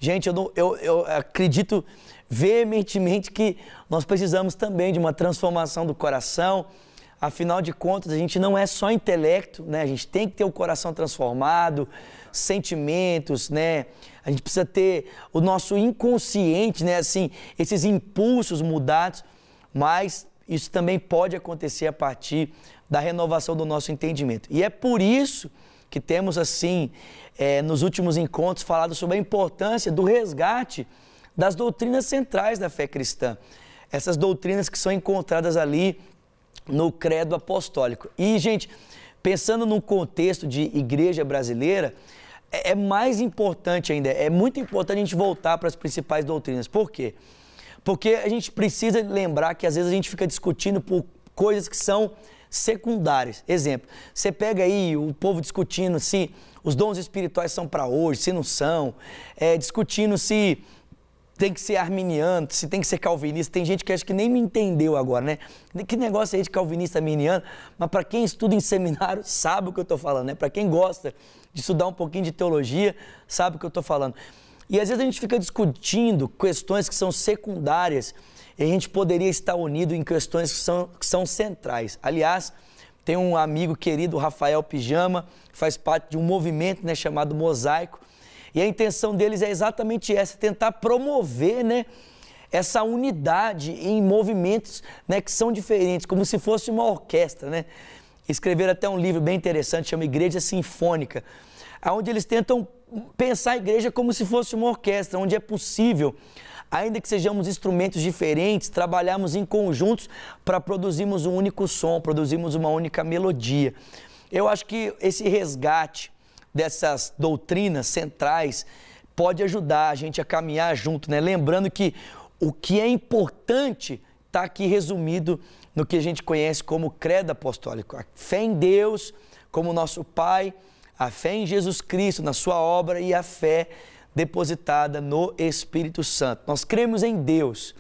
Gente, eu acredito veementemente que nós precisamos também de uma transformação do coração. Afinal de contas, a gente não é só intelecto, né? A gente tem que ter o coração transformado, sentimentos, né? A gente precisa ter o nosso inconsciente, né? Assim, esses impulsos mudados, mas isso também pode acontecer a partir da renovação do nosso entendimento. E é por isso que temos, assim, nos últimos encontros, falado sobre a importância do resgate das doutrinas centrais da fé cristã. Essas doutrinas que são encontradas ali no credo apostólico. E, gente, pensando num contexto de igreja brasileira, é mais importante ainda, é muito importante a gente voltar para as principais doutrinas. Por quê? Porque a gente precisa lembrar que às vezes a gente fica discutindo por coisas que são secundárias. Exemplo, você pega aí o povo discutindo se os dons espirituais são para hoje, se não são, discutindo se tem que ser arminiano, se tem que ser calvinista. Tem gente que acha que nem me entendeu agora, né? Que negócio é esse de calvinista, arminiano? Mas para quem estuda em seminário, sabe o que eu estou falando, né? Para quem gosta de estudar um pouquinho de teologia, sabe o que eu estou falando. E às vezes a gente fica discutindo questões que são secundárias e a gente poderia estar unido em questões que são centrais. Aliás, tem um amigo querido, Rafael Pijama, que faz parte de um movimento, né, chamado Mosaico. E a intenção deles é exatamente essa, tentar promover, né, essa unidade em movimentos, né, que são diferentes, como se fosse uma orquestra, né? Escreveram até um livro bem interessante, chama Igreja Sinfônica, onde eles tentam pensar a igreja como se fosse uma orquestra, onde é possível, ainda que sejamos instrumentos diferentes, trabalharmos em conjuntos para produzirmos um único som, produzirmos uma única melodia. Eu acho que esse resgate dessas doutrinas centrais pode ajudar a gente a caminhar junto, né? Lembrando que o que é importante está aqui resumido no que a gente conhece como credo apostólico. A fé em Deus como nosso Pai, a fé em Jesus Cristo, na sua obra, e a fé depositada no Espírito Santo. Nós cremos em Deus.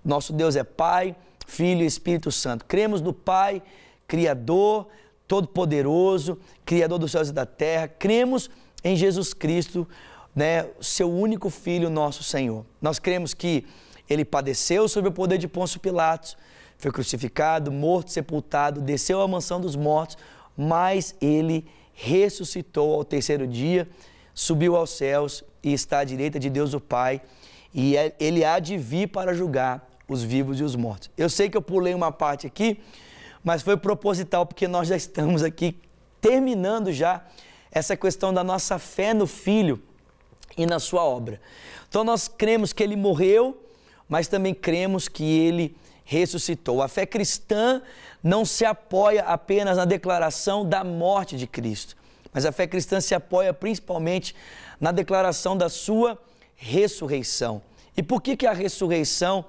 Nosso Deus é Pai, Filho e Espírito Santo. Cremos no Pai, Criador, Todo-Poderoso, Criador dos céus e da terra. Cremos em Jesus Cristo, né, seu único Filho, nosso Senhor. Nós cremos que Ele padeceu sob o poder de Pôncio Pilatos, foi crucificado, morto, sepultado, desceu à mansão dos mortos, mas Ele ressuscitou ao terceiro dia, subiu aos céus e está à direita de Deus o Pai, e Ele há de vir para julgar os vivos e os mortos. Eu sei que eu pulei uma parte aqui, mas foi proposital, porque nós já estamos aqui terminando já essa questão da nossa fé no Filho e na sua obra. Então nós cremos que Ele morreu, mas também cremos que Ele ressuscitou. A fé cristã não se apoia apenas na declaração da morte de Cristo, mas a fé cristã se apoia principalmente na declaração da sua ressurreição. E por que a ressurreição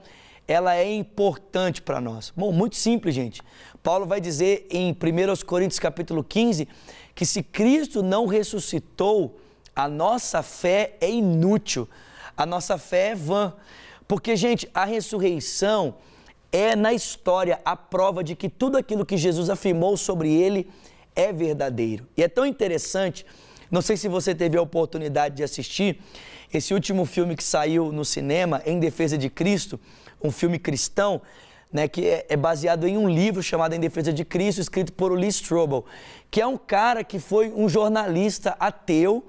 ela é importante para nós? Bom, muito simples, gente. Paulo vai dizer em 1 Coríntios capítulo 15 que se Cristo não ressuscitou, a nossa fé é inútil, a nossa fé é vã. Porque, gente, a ressurreição é na história a prova de que tudo aquilo que Jesus afirmou sobre Ele é verdadeiro. E é tão interessante, não sei se você teve a oportunidade de assistir esse último filme que saiu no cinema, Em Defesa de Cristo, um filme cristão, né, que é baseado em um livro chamado Em Defesa de Cristo, escrito por Lee Strobel, que é um cara que foi um jornalista ateu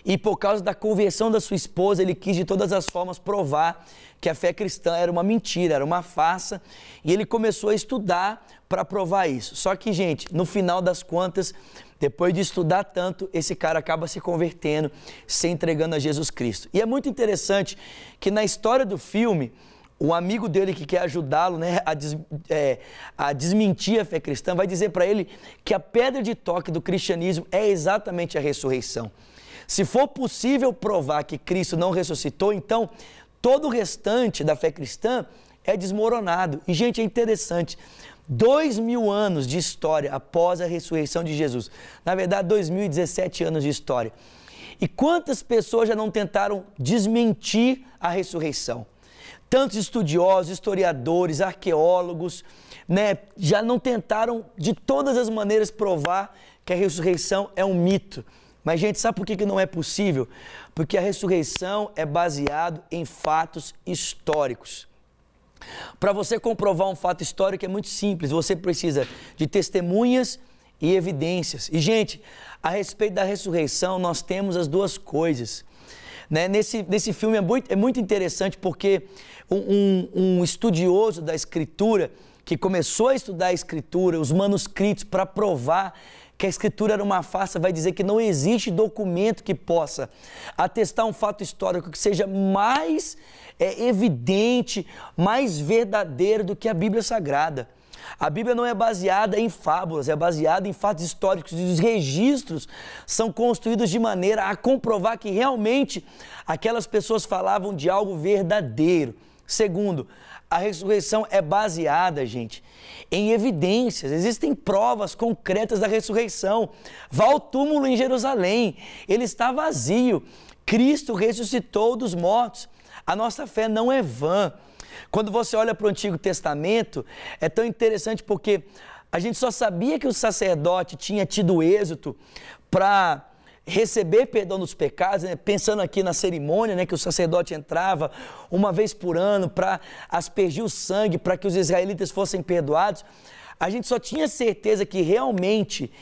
e por causa da conversão da sua esposa, ele quis de todas as formas provar que a fé cristã era uma mentira, era uma farsa, e ele começou a estudar para provar isso. Só que, gente, no final das contas, depois de estudar tanto, esse cara acaba se convertendo, se entregando a Jesus Cristo. E é muito interessante que na história do filme, o amigo dele que quer ajudá-lo, né, a desmentir a fé cristã, vai dizer para ele que a pedra de toque do cristianismo é exatamente a ressurreição. Se for possível provar que Cristo não ressuscitou, então todo o restante da fé cristã é desmoronado. E, gente, é interessante, 2000 anos de história após a ressurreição de Jesus. Na verdade, 2017 anos de história. E quantas pessoas já não tentaram desmentir a ressurreição? Tantos estudiosos, historiadores, arqueólogos, né, já não tentaram de todas as maneiras provar que a ressurreição é um mito, Mas, gente, sabe por que não é possível? Porque a ressurreição é baseada em fatos históricos. Para você comprovar um fato histórico é muito simples, você precisa de testemunhas e evidências. E, gente, a respeito da ressurreição, nós temos as duas coisas. Né? Nesse filme é muito interessante porque um estudioso da Escritura, que começou a estudar a Escritura, os manuscritos, para provar que a Escritura era uma farsa, vai dizer que não existe documento que possa atestar um fato histórico que seja mais evidente, mais verdadeiro do que a Bíblia Sagrada. A Bíblia não é baseada em fábulas, é baseada em fatos históricos, e os registros são construídos de maneira a comprovar que realmente aquelas pessoas falavam de algo verdadeiro. Segundo, a ressurreição é baseada, gente, em evidências. Existem provas concretas da ressurreição. Vá ao túmulo em Jerusalém, ele está vazio. Cristo ressuscitou dos mortos. A nossa fé não é vã. Quando você olha para o Antigo Testamento, é tão interessante porque a gente só sabia que o sacerdote tinha tido êxito para receber perdão dos pecados, né? Pensando aqui na cerimônia, né? Que o sacerdote entrava uma vez por ano para aspergir o sangue, para que os israelitas fossem perdoados. A gente só tinha certeza que realmente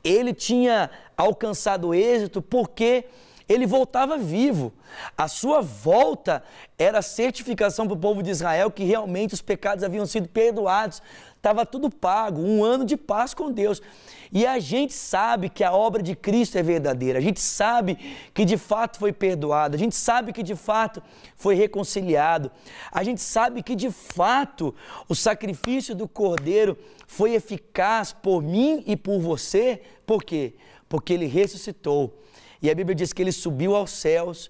ele tinha alcançado êxito porque ele voltava vivo. A sua volta era a certificação para o povo de Israel que realmente os pecados haviam sido perdoados. Estava tudo pago, um ano de paz com Deus. E a gente sabe que a obra de Cristo é verdadeira. A gente sabe que de fato foi perdoado. A gente sabe que de fato foi reconciliado. A gente sabe que de fato o sacrifício do Cordeiro foi eficaz por mim e por você. Por quê? Porque ele ressuscitou. E a Bíblia diz que ele subiu aos céus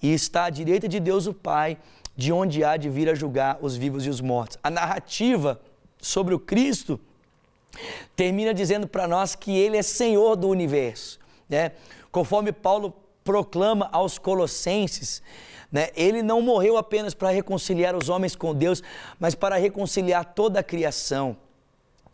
e está à direita de Deus o Pai, de onde há de vir a julgar os vivos e os mortos. A narrativa sobre o Cristo termina dizendo para nós que ele é Senhor do universo, né? Conforme Paulo proclama aos Colossenses, né? Ele não morreu apenas para reconciliar os homens com Deus, mas para reconciliar toda a criação.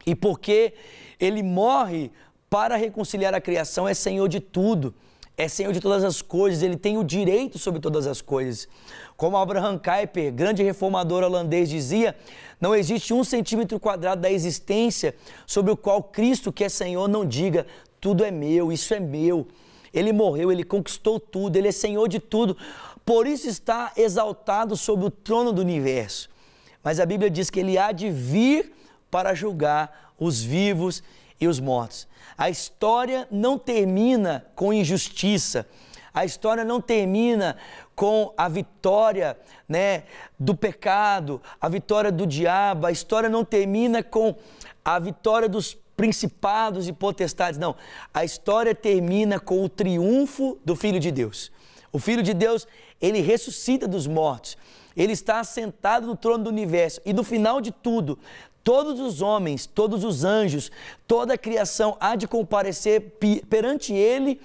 E porque ele morre para reconciliar a criação, é Senhor de tudo. É Senhor de todas as coisas, ele tem o direito sobre todas as coisas. Como Abraham Kuyper, grande reformador holandês, dizia, não existe 1 centímetro quadrado da existência sobre o qual Cristo, que é Senhor, não diga, tudo é meu, isso é meu. Ele morreu, ele conquistou tudo, ele é Senhor de tudo, por isso está exaltado sobre o trono do universo. Mas a Bíblia diz que ele há de vir para julgar os vivos e os mortos. A história não termina com injustiça, a história não termina com a vitória, né, do pecado, a vitória do diabo, a história não termina com a vitória dos principados e potestades, não. A história termina com o triunfo do Filho de Deus. O Filho de Deus, ele ressuscita dos mortos, ele está assentado no trono do universo e no final de tudo, todos os homens, todos os anjos, toda a criação há de comparecer perante ele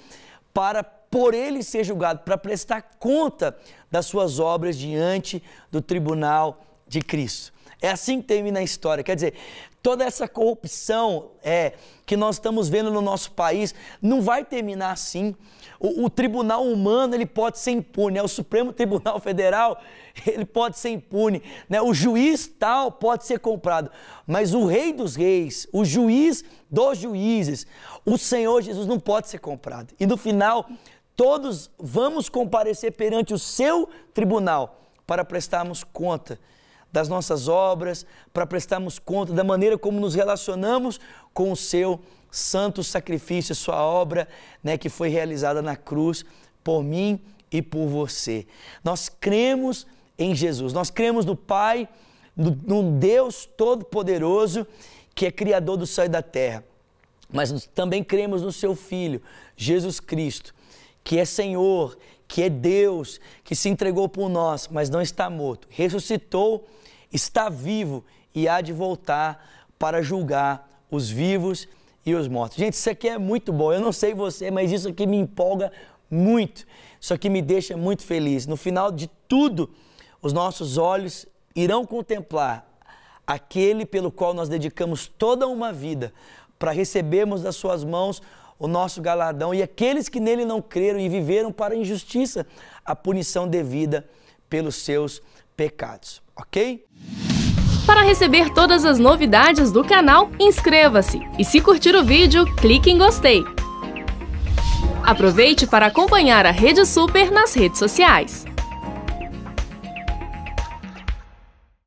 para por ele ser julgado, para prestar conta das suas obras diante do tribunal de Cristo. É assim que termina a história. Quer dizer, toda essa corrupção que nós estamos vendo no nosso país não vai terminar assim. O tribunal humano ele pode ser impune, né? O Supremo Tribunal Federal ele pode ser impune, né? O juiz tal pode ser comprado, mas o Rei dos Reis, o juiz dos juízes, o Senhor Jesus não pode ser comprado. E no final, todos vamos comparecer perante o seu tribunal para prestarmos conta das nossas obras, para prestarmos conta da maneira como nos relacionamos com o seu santo sacrifício, sua obra, né, que foi realizada na cruz por mim e por você. Nós cremos em Jesus, nós cremos no Pai, num Deus Todo-Poderoso, que é Criador do céu e da terra, mas também cremos no seu Filho, Jesus Cristo, que é Senhor, que é Deus, que se entregou por nós, mas não está morto, ressuscitou, está vivo e há de voltar para julgar os vivos e os mortos. Gente, isso aqui é muito bom, eu não sei você, mas isso aqui me empolga muito, isso aqui me deixa muito feliz. No final de tudo, os nossos olhos irão contemplar aquele pelo qual nós dedicamos toda uma vida para recebermos das suas mãos o nosso galardão, e aqueles que nele não creram e viveram para a injustiça, a punição devida pelos seus pecados, ok? Para receber todas as novidades do canal, inscreva-se e, se curtir o vídeo, clique em gostei. Aproveite para acompanhar a Rede Super nas redes sociais.